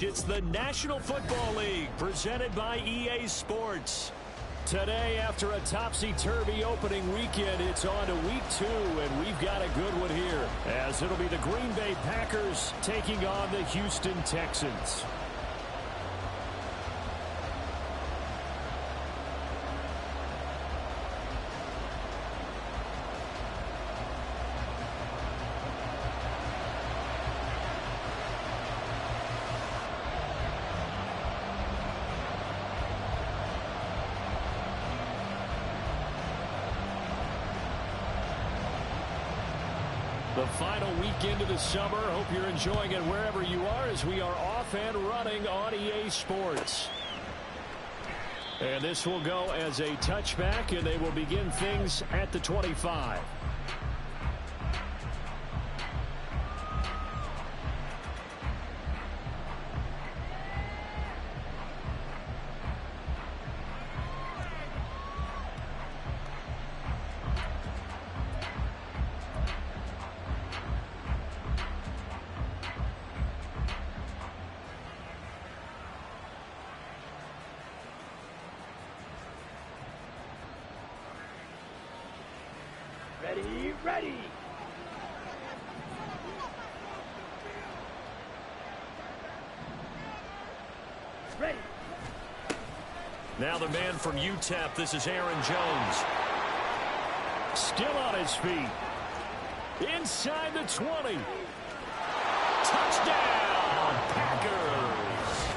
It's the National Football League presented by EA Sports. Today, after a topsy-turvy opening weekend, it's on to week 2, and we've got a good one here, as it'll be the Green Bay Packers taking on the Houston Texans. The final weekend of the summer. Hope you're enjoying it wherever you are as we are off and running on EA Sports. And this will go as a touchback, and they will begin things at the 25. Ready. Now the man from UTEP, this is Aaron Jones. Still on his feet. Inside the 20. Touchdown, Packers.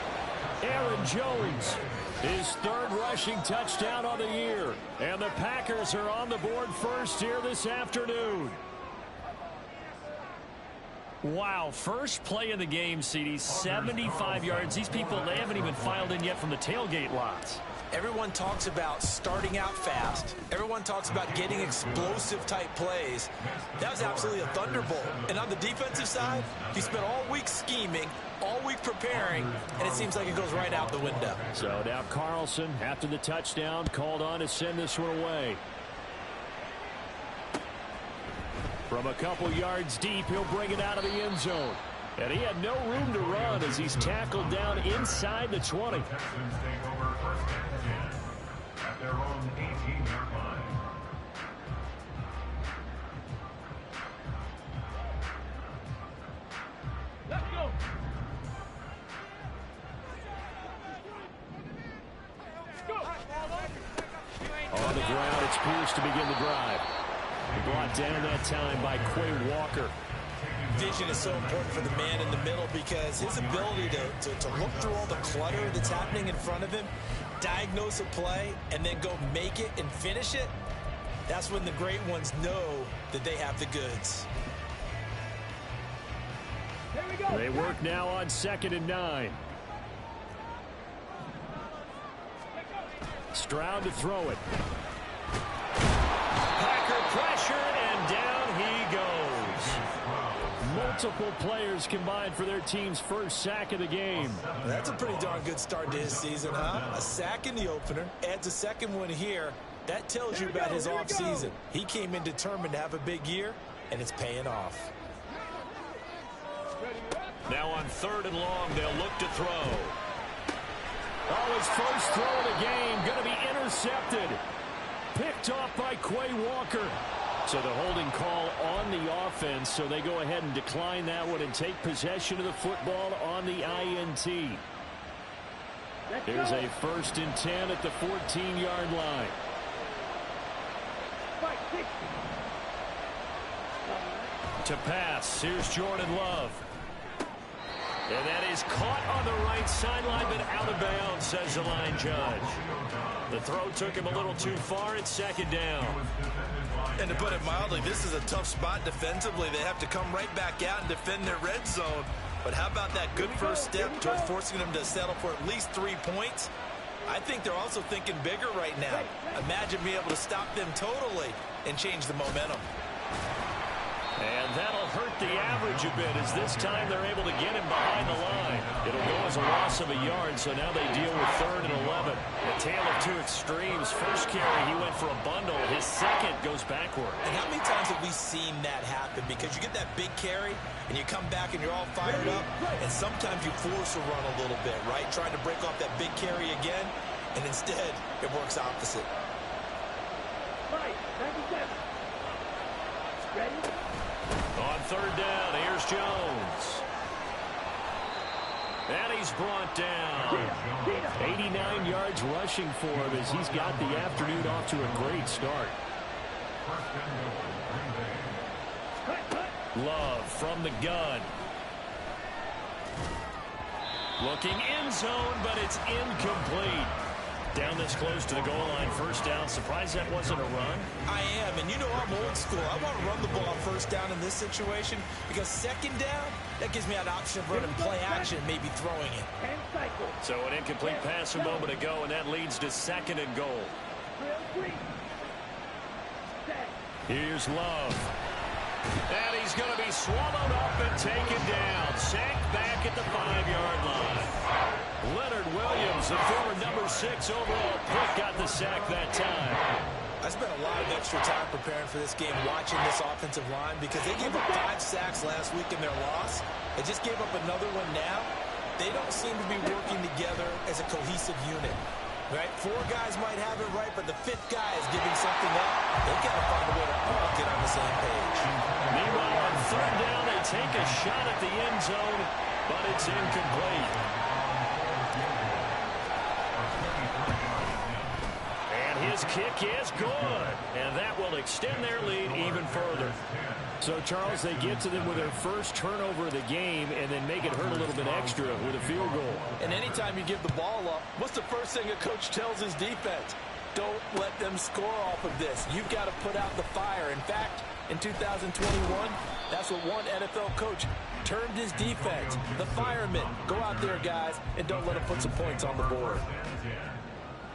Aaron Jones, his third rushing touchdown on the year. And the Packers are on the board first here this afternoon. Wow, first play of the game, CD, 75 yards. These people, they haven't even filed in yet from the tailgate lots. Everyone talks about starting out fast. Everyone talks about getting explosive-type plays. That was absolutely a thunderbolt. And on the defensive side, he spent all week scheming, all week preparing, and it seems like it goes right out the window. So now Carlson, after the touchdown, called on to send this one away. From a couple yards deep, he'll bring it out of the end zone. And he had no room to run as he's tackled down inside the 20. At their own 18-yard line. Let's go. On the ground, it's Pierce to begin the drive. Brought down that time by Quay Walker. Vision is so important for the man in the middle because his ability to look through all the clutter that's happening in front of him, diagnose a play, and then go make it and finish it, that's when the great ones know that they have the goods. Here we go. They work now on 2nd and 9. Stroud to throw it. Packer pressure, and down he goes. Multiple players combined for their team's first sack of the game. That's a pretty darn good start to his season, huh? A sack in the opener, adds a second one here. That tells you about his offseason. He came in determined to have a big year, and it's paying off. Now on 3rd and long, they'll look to throw. Oh, his first throw of the game going to be intercepted. Picked off by Quay Walker. So the holding call on the offense, so they go ahead and decline that one and take possession of the football on the INT. There's a 1st and 10 at the 14-yard line. To pass, here's Jordan Love. And that is caught on the right sideline, but out of bounds, says the line judge. The throw took him a little too far. It's 2nd down. And to put it mildly, this is a tough spot defensively. They have to come right back out and defend their red zone. But how about that good first step toward forcing them to settle for at least 3 points? I think they're also thinking bigger right now. Imagine being able to stop them totally and change the momentum. And that'll hurt the average a bit as this time they're able to get him behind the line. It'll go as a loss of a yard, so now they deal with 3rd and 11. A tale of two extremes. First carry, he went for a bundle. His second goes backward. And how many times have we seen that happen? Because you get that big carry, and you come back and you're all fired up, and sometimes you force a run a little bit, right? Trying to break off that big carry again, and instead it works opposite. Right, 97. Ready? On 3rd down, here's Jones. And he's brought down. 89 yards rushing for him as he's got the afternoon off to a great start. Love from the gun. Looking end zone, but it's incomplete. Down this close to the goal line, 1st down. Surprised that wasn't a run? I am, and you know I'm old school. I want to run the ball 1st down in this situation because 2nd down, that gives me an option of running play action, maybe throwing it. So an incomplete pass a moment ago, and that leads to 2nd and goal. Here's Love. And he's going to be swallowed up and taken down. Sacked back at the 5-yard line. Leonard Williams, the former number 6 overall pick, got the sack that time. I spent a lot of extra time preparing for this game, watching this offensive line, because they gave up 5 sacks last week in their loss. They just gave up another one now. They don't seem to be working together as a cohesive unit. Right? 4 guys might have it right, but the 5th guy is giving something up. They've got to find a way to all get on the same page. Meanwhile, on 3rd down, they take a shot at the end zone, but it's incomplete. And his kick is good. And that will extend their lead even further. So, Charles, they get to them with their first turnover of the game and then make it hurt a little bit extra with a field goal. And anytime you give the ball up, what's the first thing a coach tells his defense? Don't let them score off of this. You've got to put out the fire. In fact, in 2021, that's what one NFL coach termed his defense. The firemen. Go out there, guys, and don't let them put some points on the board.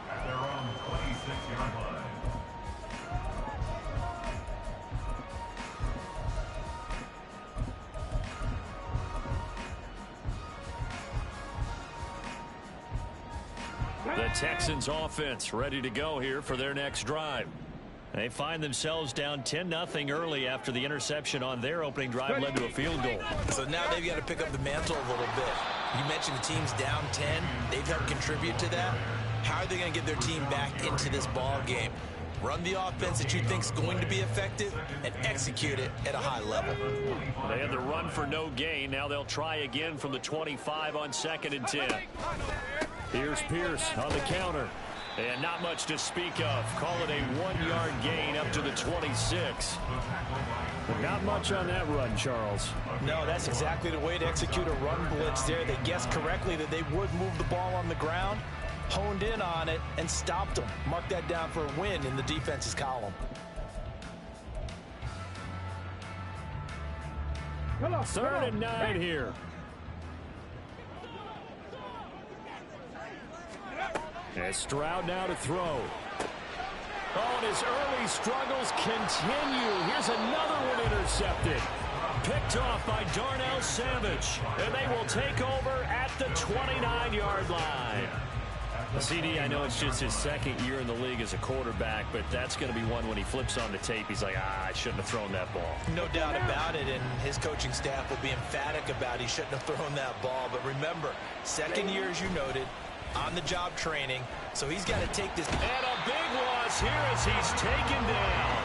At their own 26-yard line. The Texans offense ready to go here for their next drive. They find themselves down 10-0 early after the interception on their opening drive led to a field goal. So now they've got to pick up the mantle a little bit. You mentioned the team's down 10. They've helped contribute to that. How are they going to get their team back into this ball game? Run the offense that you think is going to be effective and execute it at a high level. They had the run for no gain. Now they'll try again from the 25 on 2nd and 10. Here's Pierce on the counter. And not much to speak of. Call it a 1-yard gain up to the 26. Not much on that run, Charles. No, that's exactly the way to execute a run blitz there. They guessed correctly that they would move the ball on the ground, honed in on it, and stopped them. Mark that down for a win in the defense's column. 3rd and 9 here. And Stroud now to throw. Oh, and his early struggles continue. Here's another one intercepted. Picked off by Darnell Savage. And they will take over at the 29-yard line. CD, I know it's just his 2nd year in the league as a quarterback, but that's going to be one when he flips on the tape. He's like, I shouldn't have thrown that ball. No doubt about it, and his coaching staff will be emphatic about he shouldn't have thrown that ball. But remember, 2nd year, as you noted, on-the-job training, so he's got to take this. And a big loss here as he's taken down.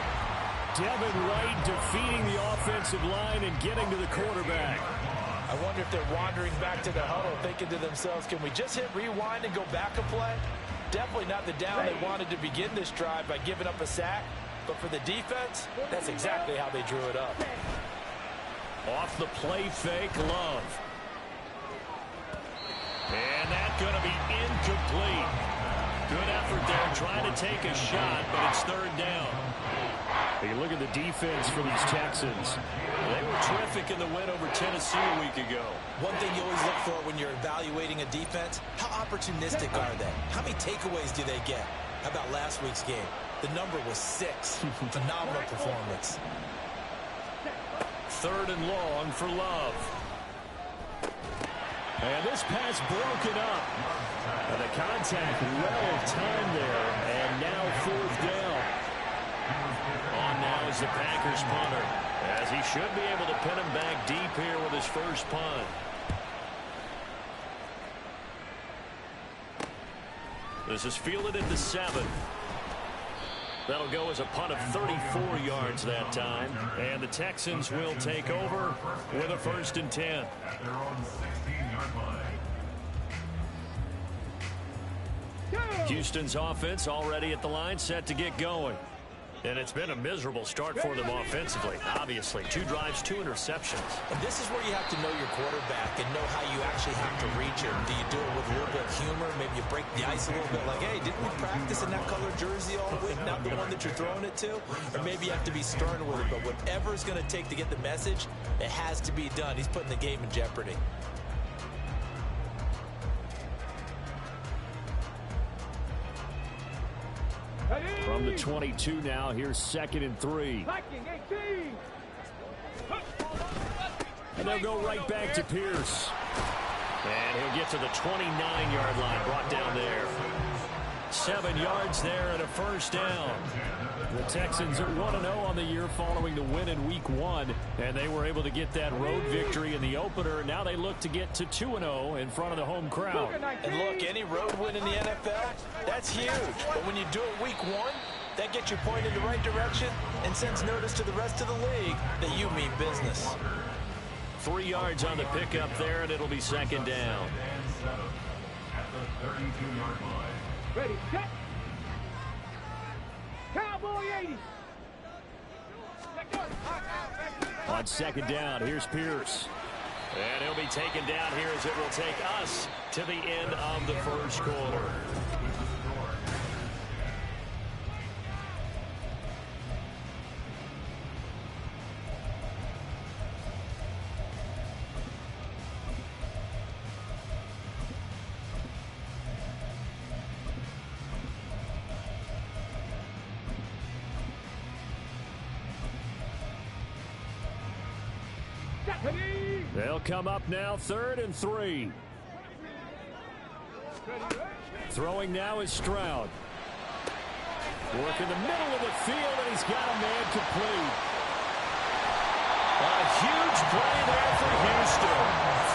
Devin Wright defeating the offensive line and getting to the quarterback. I wonder if they're wandering back to the huddle thinking to themselves, can we just hit rewind and go back a play? Definitely not the down they wanted to begin this drive by giving up a sack, but for the defense, that's exactly how they drew it up. Off the play fake, Love. And that's going to be incomplete. Good effort there trying to take a shot, but it's 3rd down. You look at the defense for these Texans. They were terrific in the win over Tennessee a week ago. One thing you always look for when you're evaluating a defense, how opportunistic are they? How many takeaways do they get? How about last week's game? The number was 6. Phenomenal performance. 3rd and long for Love. And this pass broken up. And the contact well timed there. And now 4th down. On now is the Packers punter, as he should be able to pin him back deep here with his first punt. This is fielded at the 7. That'll go as a punt of 34 yards that time. And the Texans will take over with a 1st and 10. At their own 16-yard line. Houston's offense already at the line, set to get going. And it's been a miserable start for them offensively. Obviously, 2 drives, 2 interceptions. And this is where you have to know your quarterback and know how you actually have to reach him. Do you do it with a little bit of humor? Maybe you break the ice a little bit like, hey, didn't we practice in that colored jersey all week? Not the one that you're throwing it to? Or maybe you have to be stern with it. But whatever it's going to take to get the message, it has to be done. He's putting the game in jeopardy. From the 22 now, here's 2nd and 3. And they'll go right back to Pierce. And he'll get to the 29-yard line, brought down there. 7 yards there and a 1st down. The Texans are 1-0 on the year following the win in Week 1. And they were able to get that road victory in the opener. Now they look to get to 2-0 in front of the home crowd. And look, any road win in the NFL, that's huge. But when you do it Week 1, that gets you pointed in the right direction and sends notice to the rest of the league that you mean business. 3 yards on the pickup there, and it'll be 2nd down. At the 32-yard line. Ready, set. Cowboy 80. On 2nd down, here's Pierce. And he'll be taken down here as it will take us to the end of the 1st quarter. They'll come up now, 3rd and 3. Throwing now is Stroud. Work in the middle of the field, and he's got a man complete. A huge play there for Houston.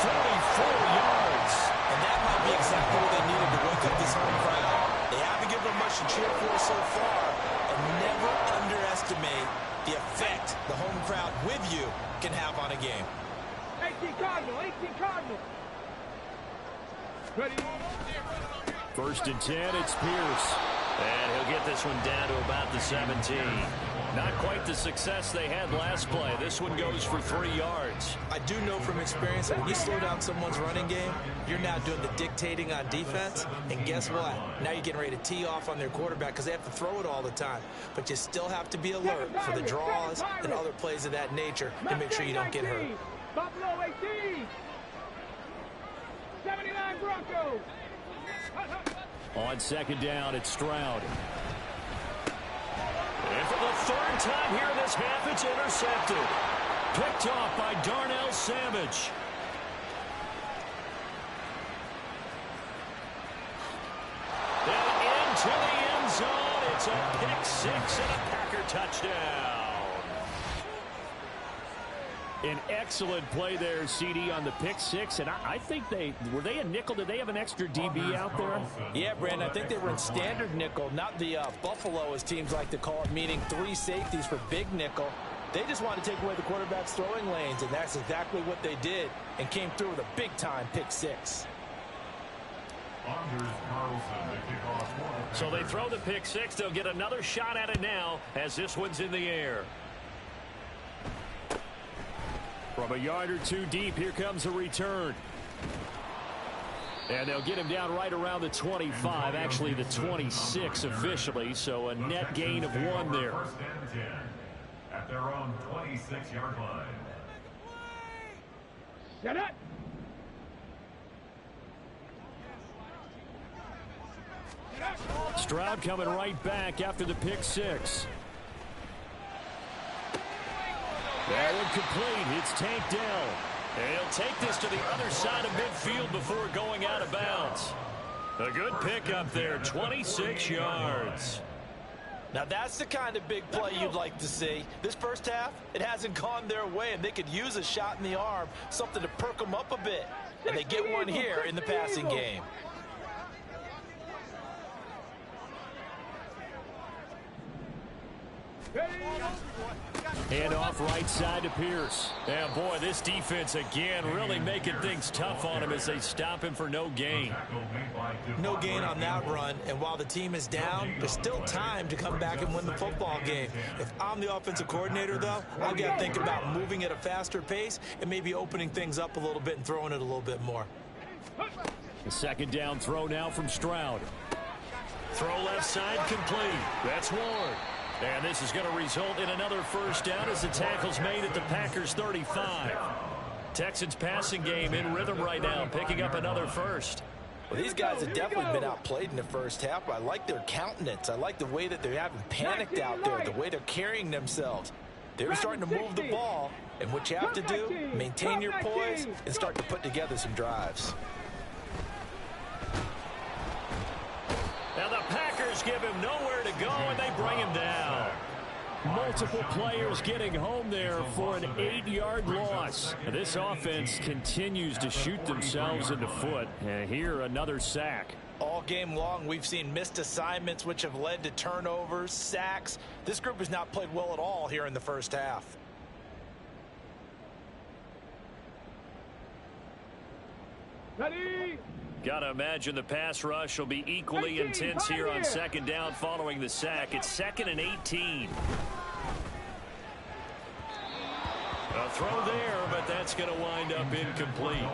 44 yards. And that might be exactly what they needed to wake up this home crowd. They haven't given them much to cheer for so far. And never underestimate the effect the home crowd with you can have on a game. 18 Cardinal, 18 Cardinal. Ready. 1st and 10, it's Pierce. And he'll get this one down to about the 17. Not quite the success they had last play. This one goes for 3 yards. I do know from experience that when you slow down someone's running game, you're now doing the dictating on defense. And guess what? Now you're getting ready to tee off on their quarterback because they have to throw it all the time. But you still have to be alert for the draws and other plays of that nature to make sure you don't get hurt. Buffalo 18. 79 Broncos. On 2nd down, it's Stroud. And for the 3rd time here in this half, it's intercepted. Picked off by Darnell Savage. And into the end zone. It's a pick 6 and a Packer touchdown. An excellent play there, CD, on the pick 6. And I think were they a nickel? Did they have an extra DB out there? Yeah, Brandon, I think they were in standard nickel, not the Buffalo, as teams like to call it, meaning 3 safeties for big nickel. They just want to take away the quarterback's throwing lanes, and that's exactly what they did and came through with a big-time pick 6. So they throw the pick 6. They'll get another shot at it now as this one's in the air. From a yard or 2 deep, here comes a return. And they'll get him down right around the 25, actually the 26 officially, so a net gain of 1 there. 1st and 10 at their own 26-yard line. Shut up. Stroud coming right back after the pick 6. That one complete. It's tanked down. And he'll take this to the other side of midfield before going out of bounds. A good pickup there, 26 yards. Now that's the kind of big play you'd like to see. This first half, it hasn't gone their way, and they could use a shot in the arm, something to perk them up a bit. And they get one here in the passing game. Hand off right side to Pierce. And boy, this defense again really making things tough on him as they stop him for no gain. No gain on that run, and while the team is down, there's still time to come back and win the football game. If I'm the offensive coordinator, though, I've got to think about moving at a faster pace and maybe opening things up a little bit and throwing it a little bit more. The second down throw now from Stroud. Throw left side complete. That's Ward. And this is going to result in another first down as the tackle's made at the Packers' 35. Texans passing game in rhythm right now, picking up another first. Well, these guys have definitely been outplayed in the first half. I like their countenance. I like the way that they haven't panicked out there, the way they're carrying themselves. They're starting to move the ball, and what you have to do, maintain your poise and start to put together some drives. Now the Packers give him nowhere to go, and they bring him down. Multiple players getting home there for an 8-yard loss. This offense continues to shoot themselves in the foot. And here, another sack. All game long, we've seen missed assignments, which have led to turnovers, sacks. This group has not played well at all here in the first half. Ready? Gotta imagine the pass rush will be equally intense here on second down following the sack. It's 2nd and 18. A throw there, but that's going to wind up incomplete.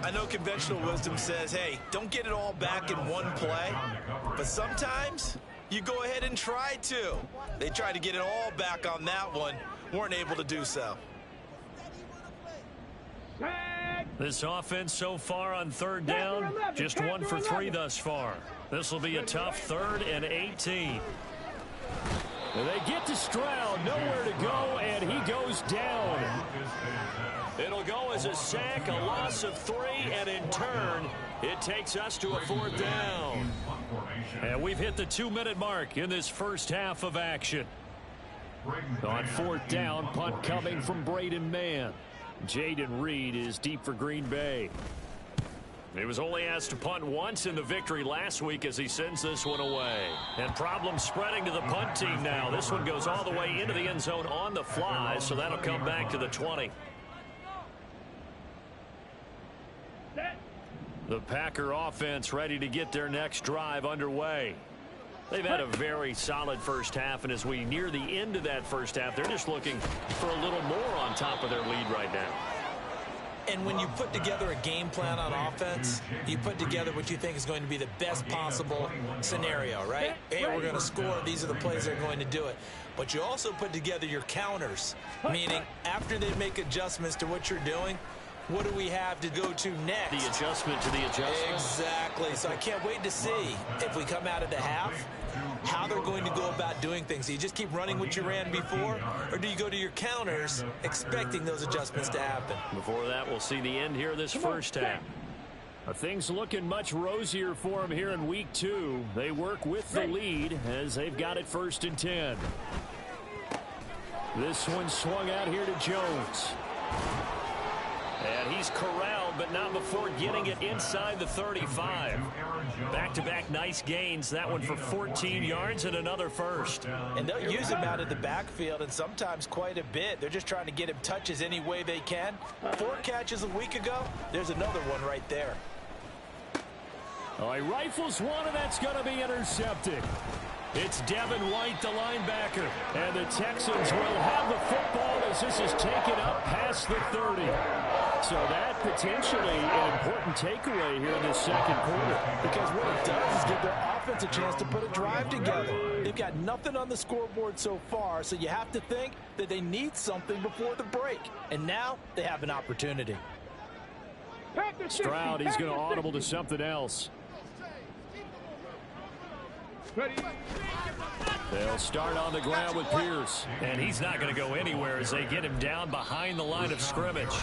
I know conventional wisdom says, hey, don't get it all back in one play. But sometimes you go ahead and try to. They tried to get it all back on that one. Weren't able to do so. This offense so far on third down, just 1 for 3 thus far. This will be a tough 3rd and 18. And they get to Stroud, nowhere to go, and he goes down. It'll go as a sack, a loss of 3, and in turn, it takes us to a 4th down. And we've hit the 2-minute mark in this first half of action. On 4th down, punt coming from Braden Mann. Jaden Reed is deep for Green Bay. He was only asked to punt once in the victory last week as he sends this one away. And problems spreading to the punt team now. This one goes all the way into the end zone on the fly, so that'll come back to the 20. The Packer offense ready to get their next drive underway. They've had a very solid first half, and as we near the end of that first half, they're just looking for a little more on top of their lead right now. And when you put together a game plan on offense, you put together what you think is going to be the best possible scenario, right? Hey, we're going to score. These are the plays that are going to do it. But you also put together your counters, meaning after they make adjustments to what you're doing, what do we have to go to next? The adjustment to the adjustment. Exactly. So I can't wait to see if we come out of the half, how they're going to go about doing things. Do you just keep running what you ran before, or do you go to your counters expecting those adjustments to happen? Before that, we'll see the end here of this first half. Things looking much rosier for them here in week 2. They work with the lead as they've got it 1st and 10. This one swung out here to Jones. And he's corralled, but not before getting it inside the 35. Back-to-back nice gains. That one for 14 yards and another first. And they'll use him out of the backfield, and sometimes quite a bit. They're just trying to get him touches any way they can. 4 catches a week ago. There's another one right there. Oh, he rifles one, and that's going to be intercepted. It's Devin White, the linebacker. And the Texans will have the football as this is taken up past the 30. So that potentially an important takeaway here in this second quarter. Because what it does is give their offense a chance to put a drive together. They've got nothing on the scoreboard so far, so you have to think that they need something before the break. And now they have an opportunity. Stroud, he's going to audible to something else. Ready? They'll start on the ground with Pierce. And he's not going to go anywhere as they get him down behind the line of scrimmage.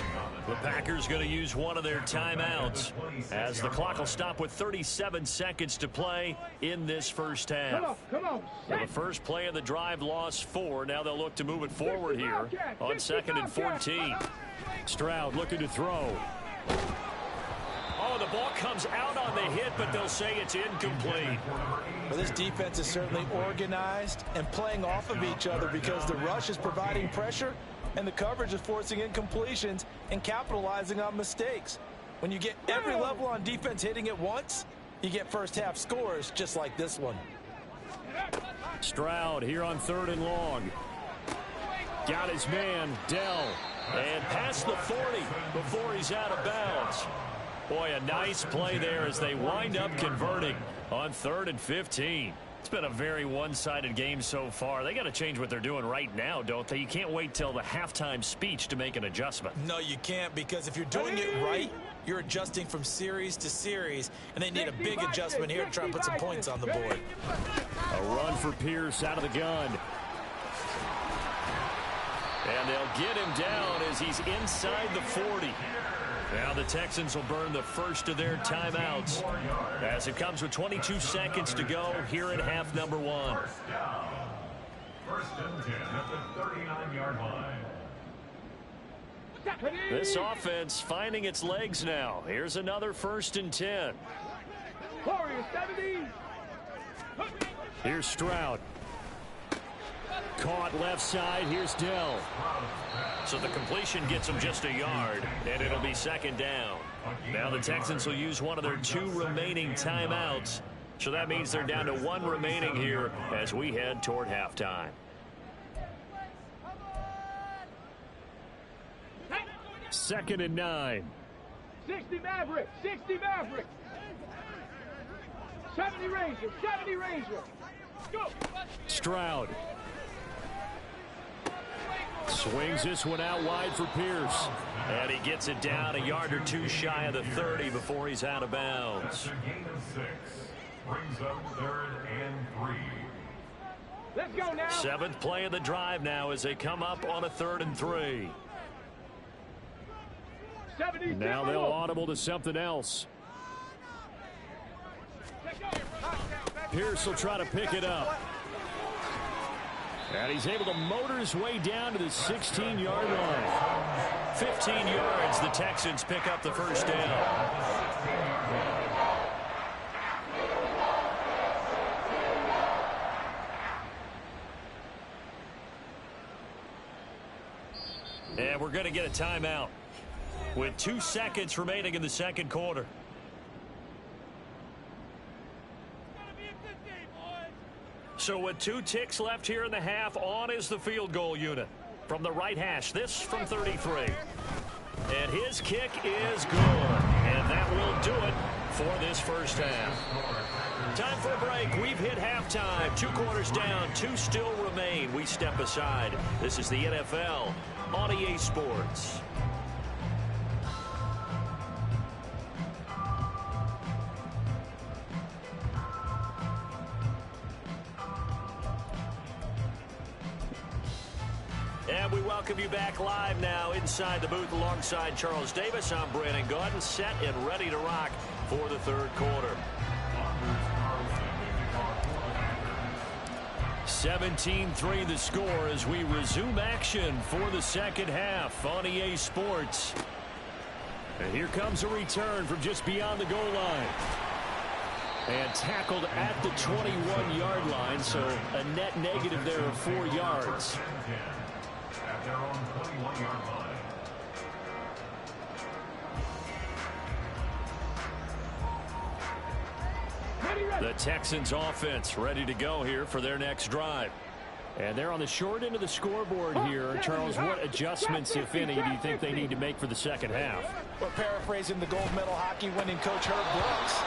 The Packers going to use one of their timeouts as the clock will stop with 37 seconds to play in this first half. Come on. So the first play of the drive lost 4. Now they'll look to move it forward here on 2nd and 14. Stroud looking to throw. Oh, the ball comes out on the hit, but they'll say it's incomplete. Well, this defense is certainly organized and playing off of each other because the rush is providing pressure and the coverage is forcing incompletions and capitalizing on mistakes. When you get every level on defense hitting at once, you get first half scores just like this one. Stroud here on 3rd and long. Got his man, Dell. And past the 40 before he's out of bounds. Boy, a nice play there as they wind up converting on 3rd and 15. It's been a very one-sided game so far. They got to change what they're doing right now, don't they? You can't wait till the halftime speech to make an adjustment. No, you can't, because if you're doing it right, you're adjusting from series to series, and they need a big adjustment here to try and put some points on the board. A run for Pierce out of the gun. And they'll get him down as he's inside the 40. Now the Texans will burn the first of their timeouts as it comes with 22 seconds to go here in half number 1. First and 10 at the 39-yard line. This offense finding its legs now. Here's another 1st and 10. Warriors 70. Here's Stroud. Caught left side. Here's Dell. So the completion gets him just a yard, and it'll be 2nd down. Now the Texans will use one of their 2 remaining timeouts. So that means they're down to 1 remaining here as we head toward halftime. Second and 9. 60 Maverick. 60 Maverick. 70 Razor. 70 Razor. Go. Stroud. Swings this one out wide for Pierce. And he gets it down a yard or 2 shy of the 30 before he's out of bounds. After a gain of 6, brings up 3rd and 3. Let's go now. 7th play of the drive now as they come up on a 3rd and 3. Now they'll audible to something else. Pierce will try to pick it up. And he's able to motor his way down to the 16-yard line. 15 yards, the Texans pick up the first down. And we're going to get a timeout with 2 seconds remaining in the second quarter. So with 2 ticks left here in the half, on is the field goal unit. From the right hash, this from 33. And his kick is good. And that will do it for this first half. Time for a break. We've hit halftime. 2 quarters down, 2 still remain. We step aside. This is the NFL on EA Sports. And we welcome you back live now inside the booth alongside Charles Davis. I'm Brandon Gaudin, set and ready to rock for the third quarter. 17-3 the score as we resume action for the second half on EA Sports. And here comes a return from just beyond the goal line. And tackled at the 21-yard line, so a net negative there of 4 yards. At their own 21-yard line. The Texans offense ready to go here for their next drive. And they're on the short end of the scoreboard here. Charles, what adjustments, if any, do you think they need to make for the second half? Well, paraphrasing the gold medal hockey winning coach Herb Brooks,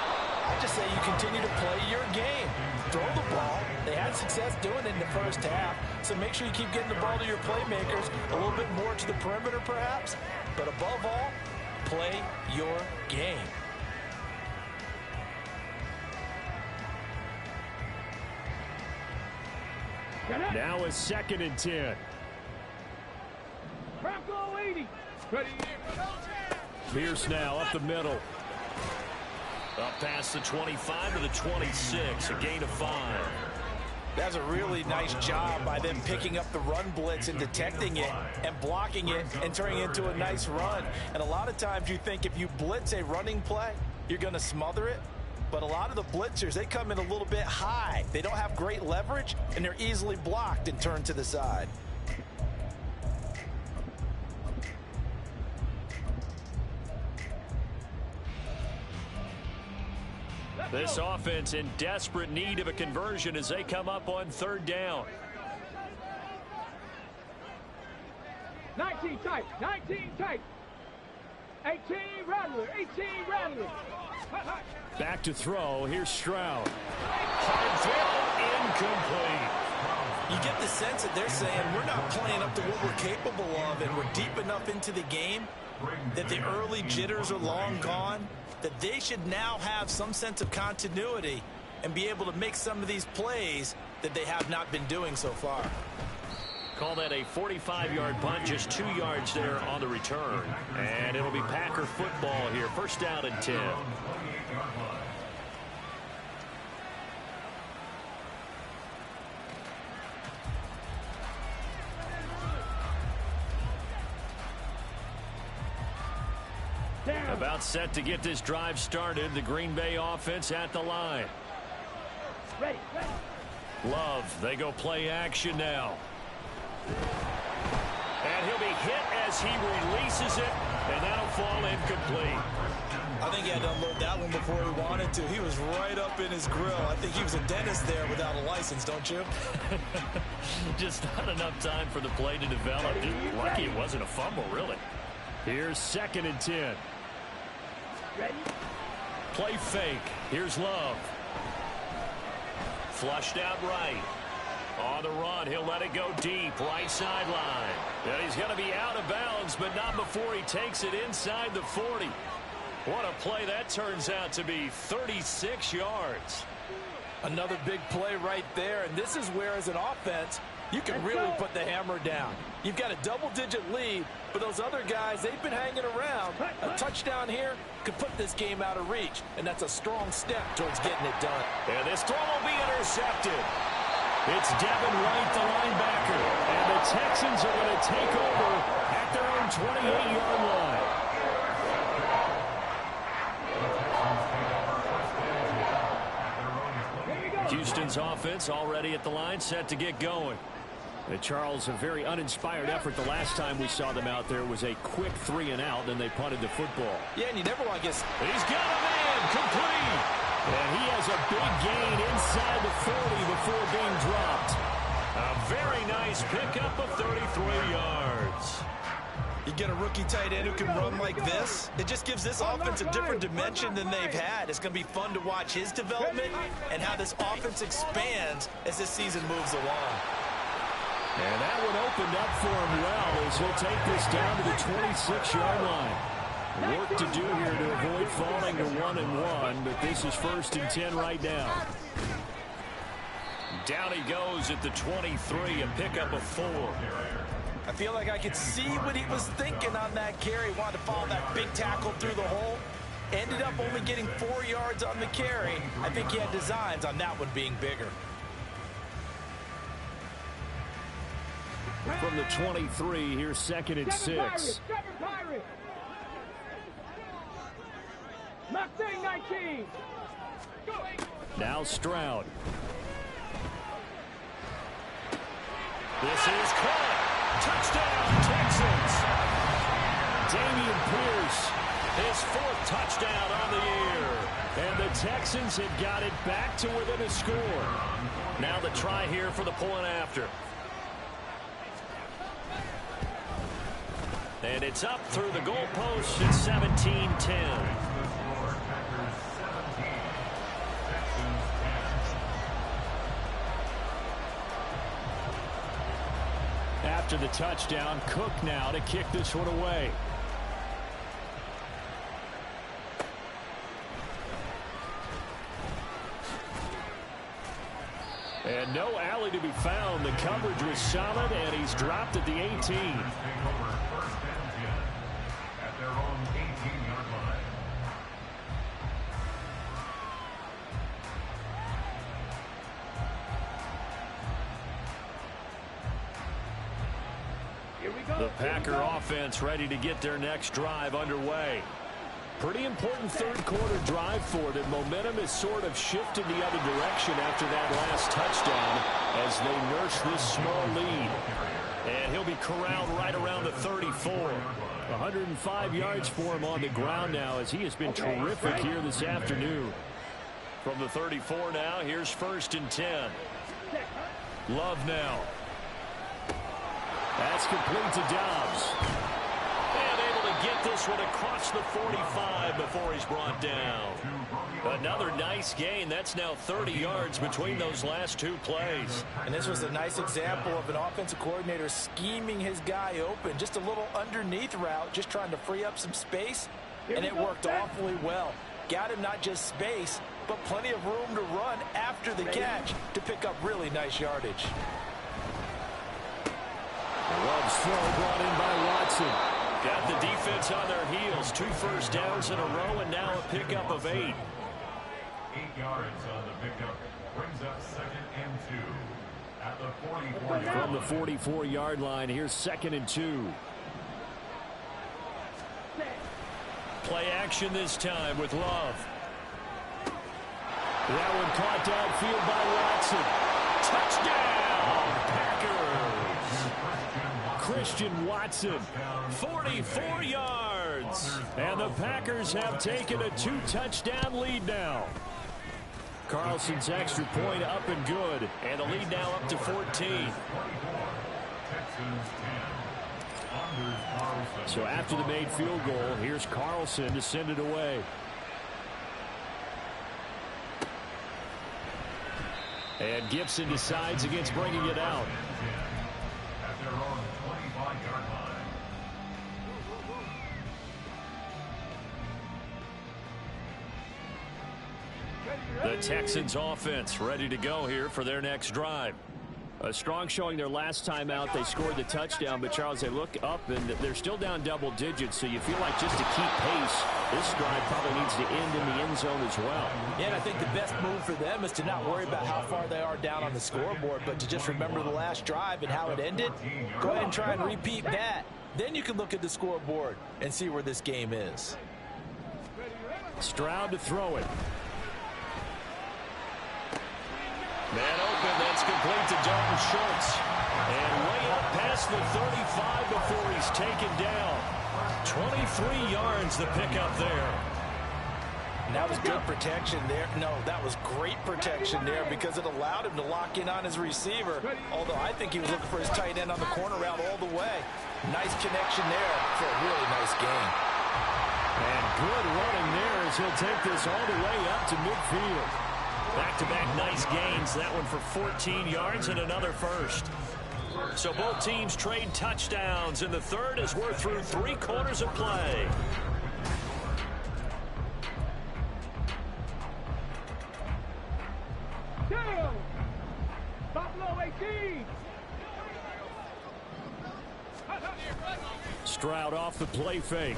I just say you continue to play your game. Throw the ball. They had success doing it in the first half, so make sure you keep getting the ball to your playmakers, a little bit more to the perimeter perhaps, but above all, play your game. Now a 2nd and 10. Bronco 80. Ready. Pierce now up the middle. Up past the 25 to the 26. A gain of 5. That's a really nice job by them picking up the run blitz and detecting it and blocking it and turning it into a nice run. And a lot of times you think if you blitz a running play, you're going to smother it. But a lot of the blitzers, they come in a little bit high. They don't have great leverage, and they're easily blocked and turned to the side. This offense in desperate need of a conversion as they come up on 3rd down. 19 tight. 19 tight. 18 Rattler. 18 Rattler. Back to throw. Here's Stroud. Hard throw. Incomplete. You get the sense that they're saying we're not playing up to what we're capable of, and we're deep enough into the game that the early jitters are long gone, that they should now have some sense of continuity and be able to make some of these plays that they have not been doing so far. Call that a 45-yard punt, just 2 yards there on the return. And it'll be Packer football here. 1st down and 10. About set to get this drive started. The Green Bay offense at the line. Ready. Love, they go play action now. And he'll be hit as he releases it, and that'll fall incomplete. I think he had to unload that one before he wanted to. He was right up in his grill. I think he was a dentist there without a license, don't you? Just not enough time for the play to develop. Just lucky it wasn't a fumble, really. Here's 2nd and 10. Ready. Play fake. Here's Love. Flushed out right. On the run, he'll let it go deep, right sideline. And he's going to be out of bounds, but not before he takes it inside the 40. What a play that turns out to be, 36 yards. Another big play right there, and this is where, as an offense, you can really put the hammer down. You've got a double-digit lead, but those other guys, they've been hanging around. A touchdown here could put this game out of reach, and that's a strong step towards getting it done. And this throw will be intercepted. It's Devin White, the linebacker, and the Texans are going to take over at their own 28-yard line. Houston's offense already at the line, set to get going. Charles, a very uninspired effort the last time we saw them out there was a quick 3-and-out, then they punted the football. Yeah, and you never want to get... He's got a man, complete. And he has a big gain inside the 40 before being dropped. A very nice pickup of 33 yards. You get a rookie tight end who can run like this. It just gives this offense a different dimension than they've had. It's going to be fun to watch his development and how this offense expands as this season moves along. And that one opened up for him well as he'll take this down to the 26-yard line. Work to do here to avoid falling to 1-1, but this is 1st and 10 right now. Down he goes at the 23, a pickup of 4. I feel like I could see what he was thinking on that carry. Wanted to follow that big tackle through the hole. Ended up only getting 4 yards on the carry. I think he had designs on that one being bigger. From the 23, here's 2nd and 6. Mustang 19. Now Stroud. This is caught. Touchdown, Texans. Dameon Pierce, his 4th touchdown on the year. And the Texans have got it back to within a score. Now the try here for the point after. And it's up through the goalpost at 17-10. After the touchdown, Cook now to kick this one away. And no alley to be found. The coverage was solid, and he's dropped at the 18. First and 10 at their own 18-yard line. Here we go. The Packer offense ready to get their next drive underway. Pretty important third-quarter drive for them. Momentum has sort of shifted the other direction after that last touchdown as they nurse this small lead. And he'll be corralled right around the 34. 105 yards for him on the ground now as he has been terrific here this afternoon. From the 34 now, here's 1st and 10. Love now. That's complete to Dobbs. And able to get this one across the 45 before he's brought down. Another nice gain. That's now 30 yards between those last two plays. And this was a nice example of an offensive coordinator scheming his guy open. Just a little underneath route, just trying to free up some space. And it worked awfully well. Got him not just space, but plenty of room to run after the catch to pick up really nice yardage. Love's throw brought in by Watson. Got the defense on their heels. 2 first downs in a row, and now a pickup of 8. 8 yards on the pickup. Brings up 2nd and 2 at the 44. From the 44-yard line, here's 2nd and 2. Play action this time with Love. That one caught downfield by Watson. Touchdown, Packers. Christian Watson, 44 yards. And the Packers have taken a 2-touchdown lead now. Carlson's extra point up and good. And the lead now up to 14. So after the made field goal, here's Carlson to send it away. And Gibson decides against bringing it out. At their own 25-yard line. The Texans offense ready to go here for their next drive. A strong showing their last time out. They scored the touchdown, but Charles, they look up and they're still down double digits, so you feel like just to keep pace, this drive probably needs to end in the end zone as well. Yeah, and I think the best move for them is to not worry about how far they are down on the scoreboard, but to just remember the last drive and how it ended. Go ahead and try and repeat that. Then you can look at the scoreboard and see where this game is. Stroud to throw it. Man open, that's complete to Dalton Schultz. And way up past the 35 before he's taken down. 23 yards the pickup there. And that was good protection there. No, that was great protection there because it allowed him to lock in on his receiver. Although I think he was looking for his tight end on the corner route all the way. Nice connection there for a really nice gain. And good running there as he'll take this all the way up to midfield. Back-to-back nice gains. That one for 14 yards and another first. So both teams trade touchdowns in the third as we're through 3 quarters of play. Down. Buffalo 18. Stroud off the play fake.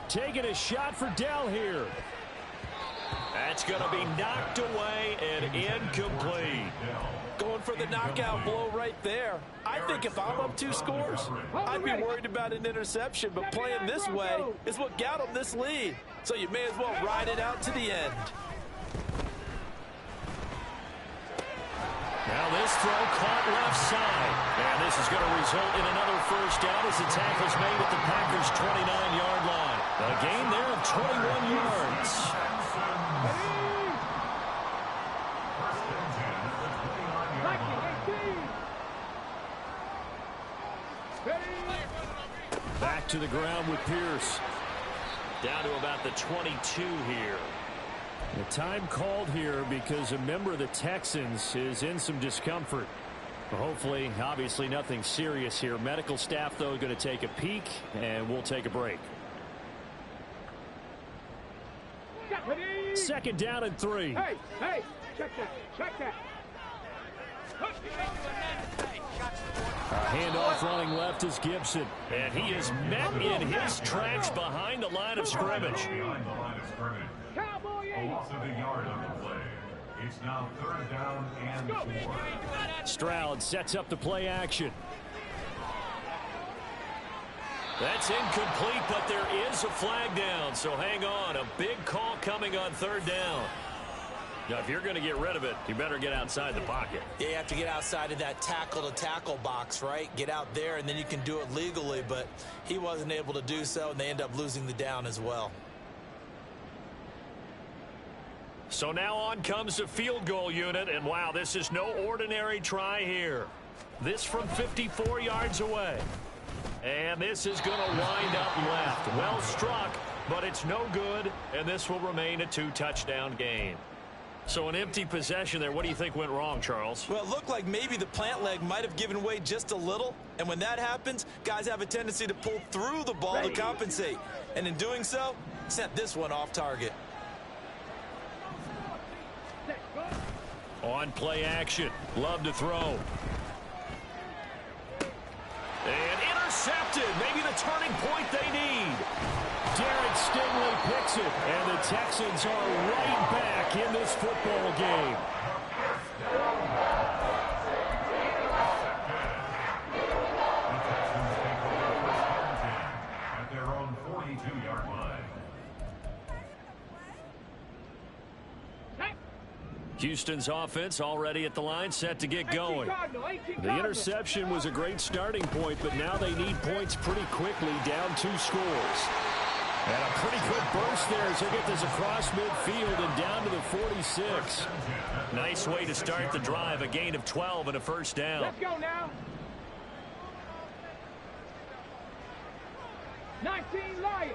Taking a shot for Dell here. That's going to be knocked away and incomplete. Going for the knockout blow right there. I think if I'm up 2 scores, I'd be worried about an interception, but playing this way is what got them this lead. So you may as well ride it out to the end. Now this throw caught left side. And this is going to result in another first down as the tackle's made at the Packers' 29-yard line. A gain there of 21 yards. Back to the ground with Pierce. Down to about the 22 here. The time called here because a member of the Texans is in some discomfort. Hopefully, obviously nothing serious here. Medical staff, though, going to take a peek, and we'll take a break. 2nd down and 3. Hey, check that. Handoff running left is Gibson. And he is met in his tracks behind the line of scrimmage. Behind the line of scrimmage. A loss of a yard on the play. It's now 3rd down and 4. Stroud sets up the play action. That's incomplete, but there is a flag down, so hang on. A big call coming on 3rd down. Now, if you're going to get rid of it, you better get outside the pocket. Yeah, you have to get outside of that tackle-to-tackle box, right? Get out there, and then you can do it legally, but he wasn't able to do so, and they end up losing the down as well. So now on comes the field goal unit, and wow, this is no ordinary try here. This from 54 yards away. And this is going to wind up left. Well struck, but it's no good, and this will remain a 2-touchdown game. So an empty possession there. What do you think went wrong, Charles? Well, it looked like maybe the plant leg might have given way just a little, and when that happens, guys have a tendency to pull through the ball to compensate, and in doing so, sent this one off target. On play action, Love to throw. And intercepted, maybe the turning point they need. Derek Stingley picks it, and the Texans are right back in this football game. At their own 42-yard line. Houston's offense already at the line, set to get going. The interception was a great starting point, but now they need points pretty quickly, down 2 scores. And a pretty good burst there as they get this across midfield and down to the 46. Nice way to start the drive, a gain of 12 and a 1st down. Let's go now. 19 Lions.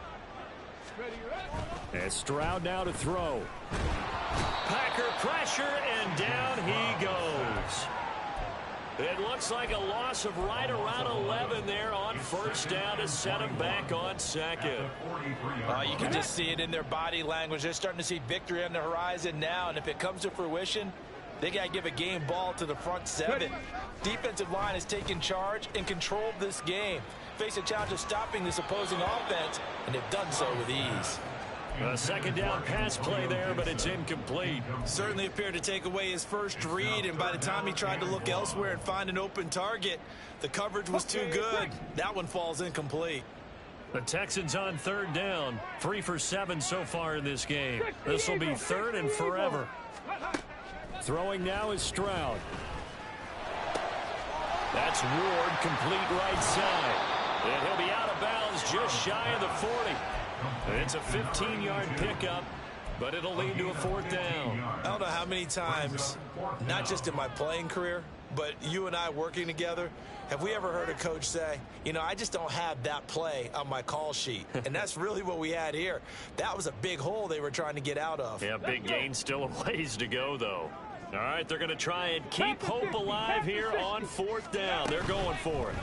Ready, right? And Stroud now to throw. Packer pressure, and down he goes. It looks like a loss of right around 11 there on 1st down to set him back on 2nd. You can just see it in their body language. They're starting to see victory on the horizon now, and if it comes to fruition, they got to give a game ball to the front 7. Defensive line has taken charge and controlled this game. Face a challenge of stopping this opposing offense, and they've done so with ease. A 2nd down pass play there, but it's incomplete. Certainly appeared to take away his first read, and by the time he tried to look elsewhere and find an open target, the coverage was too good. That one falls incomplete. The Texans on 3rd down, 3 for 7 so far in this game. This will be 3rd and forever. Throwing now is Stroud. That's Ward, complete right side. And he'll be out of bounds just shy of the 40. It's a 15-yard pickup, but it'll lead to a 4th down. I don't know how many times, not just in my playing career, but you and I working together, have we ever heard a coach say, you know, I just don't have that play on my call sheet. And that's really what we had here. That was a big hole they were trying to get out of. Yeah, big gain, still a ways to go, though. All right, they're going to try and keep hope alive here on 4th down. They're going for it.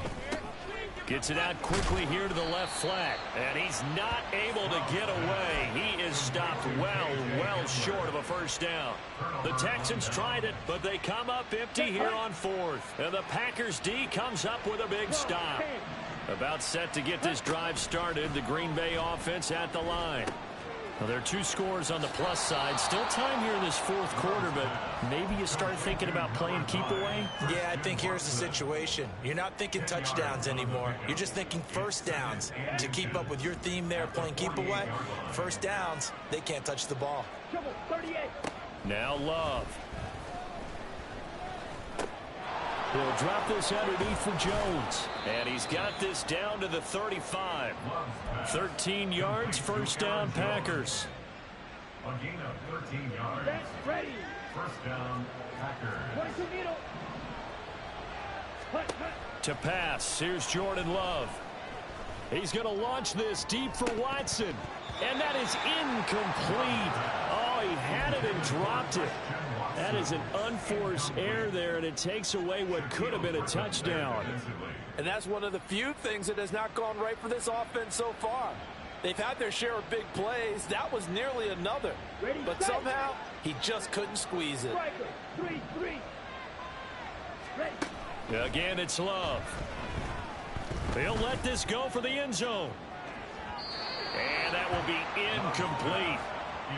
Gets it out quickly here to the left flat, and he's not able to get away. He is stopped well short of a 1st down. The Texans tried it, but they come up empty here on 4th. And the Packers D comes up with a big stop. About set to get this drive started, the Green Bay offense at the line. Well, there are 2 scores on the plus side. Still time here in this 4th quarter, but maybe you start thinking about playing keep away? Yeah, I think here's the situation. You're not thinking touchdowns anymore. You're just thinking 1st downs. To keep up with your theme there, playing keep away, 1st downs, they can't touch the ball. Now Love. He'll drop this underneath for Jones. And he's got this down to the 35. 13 yards, 1st down Packers. A gain of 13 yards. Ready. 1st down, Packers. To pass, here's Jordan Love. He's going to launch this deep for Watson. And that is incomplete. Oh, he had it and dropped it. That is an unforced error there, and it takes away what could have been a touchdown. And that's one of the few things that has not gone right for this offense so far. They've had their share of big plays. That was nearly another. But somehow, he just couldn't squeeze it. Again, it's Love. He'll let this go for the end zone. And that will be incomplete.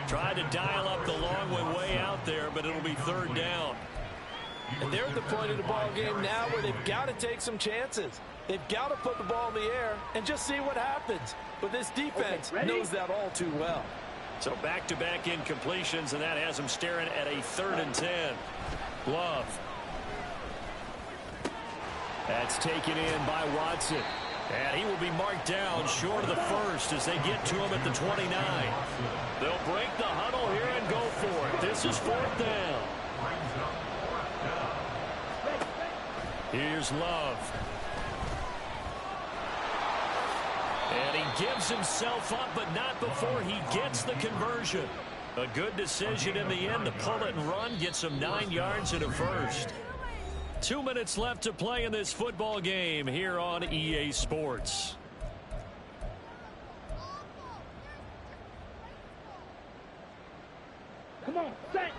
Tried to dial up the long way out there, but it'll be third down. And they're at the point of the ball game now where they've got to take some chances. They've got to put the ball in the air and just see what happens. But this defense knows that all too well. So back-to-back incompletions, and that has them staring at a 3rd and 10. Love. That's taken in by Watson. And he will be marked down short of the first as they get to him at the 29. They'll break the huddle here and go for it. This is 4th down. Here's Love. And he gives himself up, but not before he gets the conversion. A good decision in the end to pull it and run, get some 9 yards and a first. 2 minutes left to play in this football game here on EA Sports. Come on, set.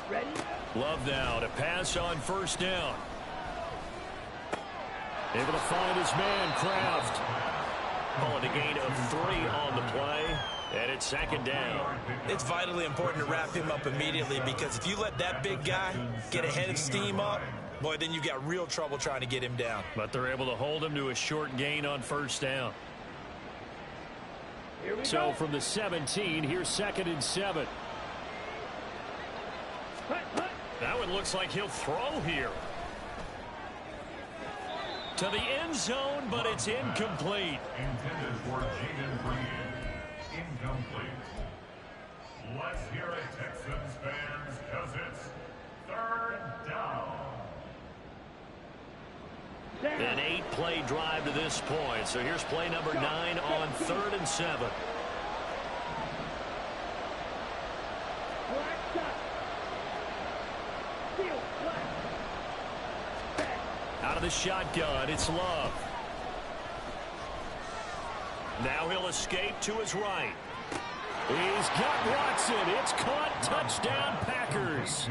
Ready? Love now to pass on 1st down. Able to find his man, Kraft. Calling a gain of 3 on the play. And it's 2nd down. It's vitally important to wrap him up immediately, because if you let that big guy get ahead of steam up, boy, then you've got real trouble trying to get him down. But they're able to hold him to a short gain on 1st down. So from the 17, here's 2nd and 7. That one looks like he'll throw here. To the end zone, but it's incomplete. Intended for Jaden Green. Incomplete. Let's hear it, Texans fans, because it's 3rd down. An 8-play drive to this point. So here's play number 9 on 3rd and 7. Out of the shotgun, it's Love. Now he'll escape to his right. He's got Watson. It's caught. Touchdown, Packers.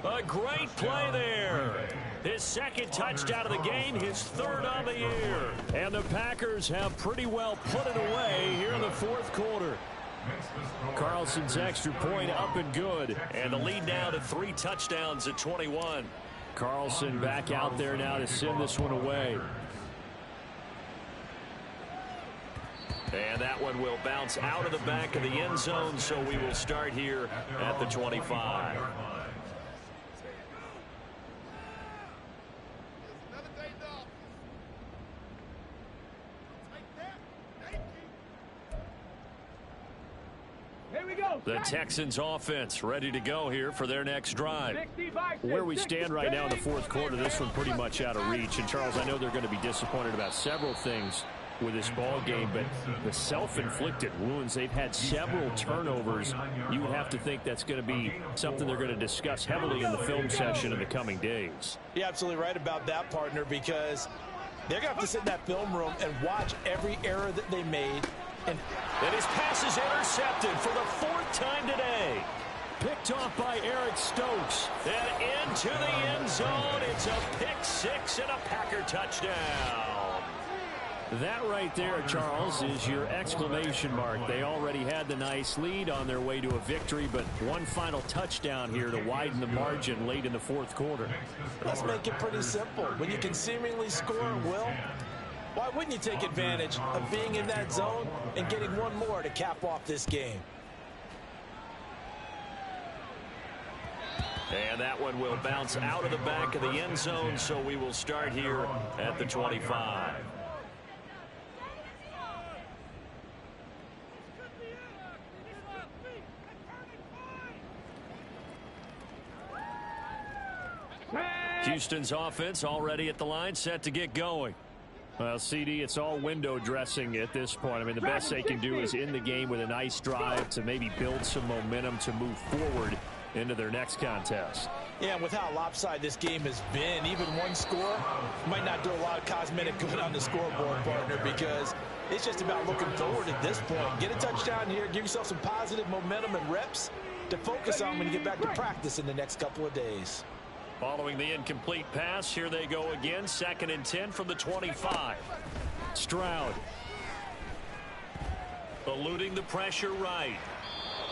A great play there. His 2nd touchdown of the game, his 3rd on the year. And the Packers have pretty well put it away here in the 4th quarter. Carlson's extra point up and good. And the lead now to 3 touchdowns at 21. Carlson back out there now to send this one away. And that one will bounce out of the back of the end zone, so we will start here at the 25. The Texans offense ready to go here for their next drive. Where we stand right now in the 4th quarter, this one pretty much out of reach. And Charles, I know they're going to be disappointed about several things with this ball game, but the self-inflicted wounds, they've had several turnovers. You would have to think that's going to be something they're going to discuss heavily in the film session in the coming days. You're absolutely right about that, partner, because they're going to have to sit in that film room and watch every error that they made. And his pass is intercepted for the 4th time today. Picked off by Eric Stokes. And into the end zone. It's a pick-6 and a Packer touchdown. That right there, Charles, is your exclamation mark. They already had the nice lead on their way to a victory, but one final touchdown here to widen the margin late in the 4th quarter. Let's make it pretty simple. When you can seemingly score at will, why wouldn't you take advantage of being in that zone and getting one more to cap off this game? And that one will bounce out of the back of the end zone, so we will start here at the 25. Houston's offense already at the line, set to get going. Well, CD, it's all window dressing at this point. I mean, the best they can do is end the game with a nice drive to maybe build some momentum to move forward into their next contest. Yeah, and with how lopsided this game has been, even one score might not do a lot of cosmetic good on the scoreboard, partner, because it's just about looking forward at this point. Get a touchdown here, give yourself some positive momentum and reps, to focus on when you get back to practice in the next couple of days. Following the incomplete pass, here they go again. 2nd and 10 from the 25. Stroud. Eluding the pressure right.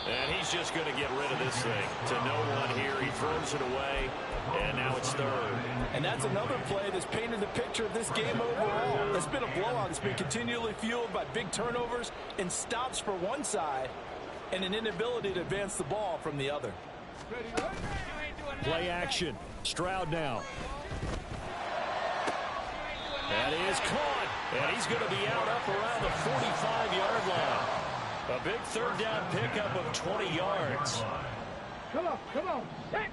And he's just going to get rid of this thing. To no one here. He throws it away. And now it's 3rd. And that's another play that's painted the picture of this game overall. It's been a blowout. It's been continually fueled by big turnovers and stops for one side and an inability to advance the ball from the other. Play action. Stroud now. That is caught. And he's going to be out up around the 45-yard line. A big 3rd down pickup of 20 yards. Come on, set.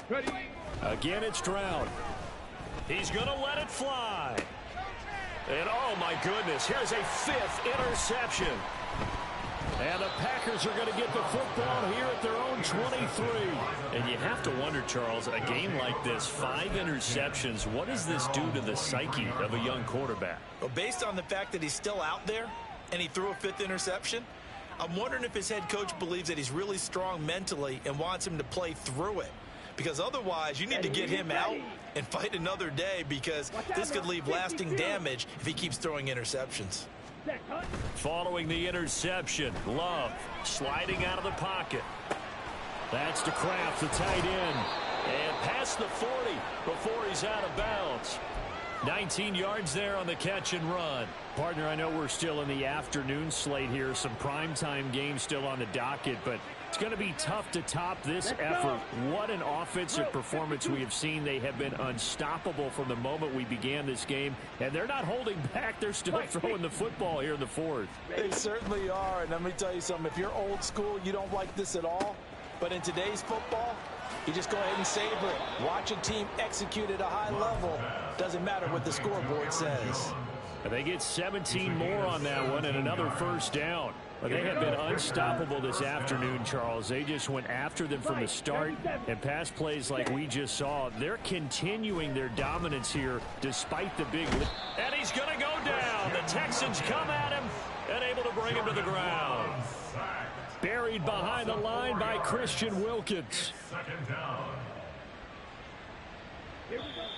Ready. Again, it's Stroud. He's going to let it fly. And oh my goodness, here's a 5th interception. And the Packers are going to get the football here at their own 23. And you have to wonder, Charles, a game like this, 5 interceptions, what does this do to the psyche of a young quarterback? Well, based on the fact that he's still out there and he threw a 5th interception, I'm wondering if his head coach believes that he's really strong mentally and wants him to play through it. Because otherwise, you need to get him out and fight another day, because this could leave lasting damage if he keeps throwing interceptions. Following the interception, Love sliding out of the pocket. That's to Kraft, the tight end. And past the 40 before he's out of bounds. 19 yards there on the catch and run. Partner, I know we're still in the afternoon slate here. Some primetime games still on the docket, but it's going to be tough to top this effort. What an offensive performance we have seen. They have been unstoppable from the moment we began this game, and they're not holding back. They're still throwing the football here in the 4th. They certainly are, and let me tell you something. If you're old school, you don't like this at all. But in today's football, you just go ahead and savor it. Watch a team execute at a high level. Doesn't matter what the scoreboard says. And they get 17 more on that one and another 1st down. But they have been unstoppable this afternoon, Charles. They just went after them from the start, and pass plays like we just saw. They're continuing their dominance here despite the big lead. And he's going to go down. The Texans come at him and able to bring him to the ground. Buried behind the line by Christian Wilkins. 2nd down. Here we go.